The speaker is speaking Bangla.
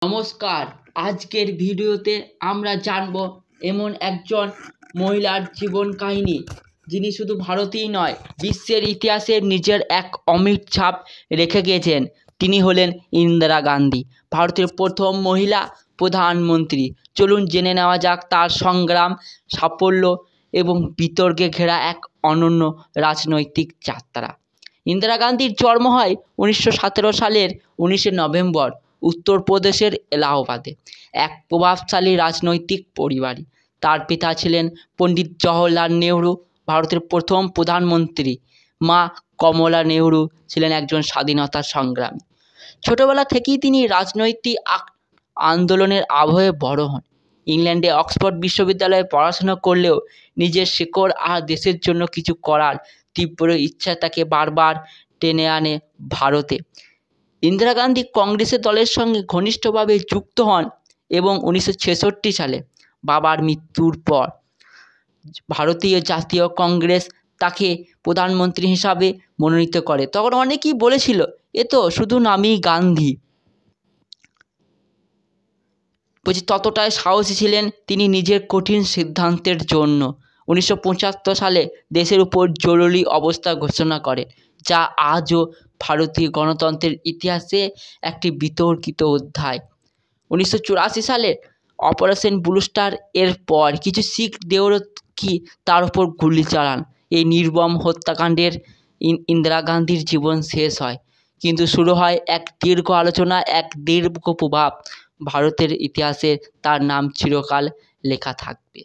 নমস্কার। আজকের ভিডিওতে আমরা জানব এমন একজন মহিলার জীবন কাহিনী যিনি শুধু ভারতেই নয় বিশ্বের ইতিহাসে নিজের এক অমিট ছাপ রেখে গিয়েছেন। তিনি হলেন ইন্দিরা গান্ধী, ভারতের প্রথম মহিলা প্রধানমন্ত্রী। চলুন জেনে নেওয়া যাক তার সংগ্রাম, সাফল্য এবং বিতর্কে ঘেরা এক অনন্য রাজনৈতিক যাত্রা। ইন্দিরা গান্ধীর জন্ম হয় 1917 সালের 19শে নভেম্বর উত্তরপ্রদেশের এলাহাবাদে এক প্রভাবশালী রাজনৈতিক পরিবারে। তার পিতা ছিলেন পণ্ডিত জওহরলাল নেহরু, ভারতের প্রথম প্রধানমন্ত্রী। মা কমলা নেহরু ছিলেন একজন স্বাধীনতা সংগ্রামী। ছোটবেলা থেকেই তিনি রাজনৈতিক আন্দোলনের আবহে বড় হন। ইংল্যান্ডে অক্সফোর্ড বিশ্ববিদ্যালয়ে পড়াশোনা করলেও নিজের শিকড় আর দেশের জন্য কিছু করার তীব্র ইচ্ছা তাকে বারবার টেনে আনে ভারতে। ইন্দিরা গান্ধী কংগ্রেসের দলের সঙ্গে ঘনিষ্ঠভাবে যুক্ত হন এবং 1966 সালে বাবার মৃত্যুর পর ভারতীয় জাতীয় কংগ্রেস তাকে প্রধানমন্ত্রী হিসাবে মনোনীত করে। তখন অনেকেই বলেছিল এ তো শুধু নামই গান্ধী। ততটাই সাহসী ছিলেন তিনি নিজের কঠিন সিদ্ধান্তের জন্য। 1975 সালে দেশের উপর জরুরি অবস্থা ঘোষণা করেন, যা আজও ভারতীয় গণতন্ত্রের ইতিহাসে একটি বিতর্কিত অধ্যায়। 1984 সালে অপারেশন ব্লু স্টার এর পর কিছু শিখ দেহরক্ষী তার উপর গুলি চালান। এই নির্মম হত্যাকাণ্ডের ইন্দিরা গান্ধীর জীবন শেষ হয়, কিন্তু শুরু হয় এক দীর্ঘ আলোচনা, এক দীর্ঘ প্রভাব। ভারতের ইতিহাসে তার নাম চিরকাল লেখা থাকবে।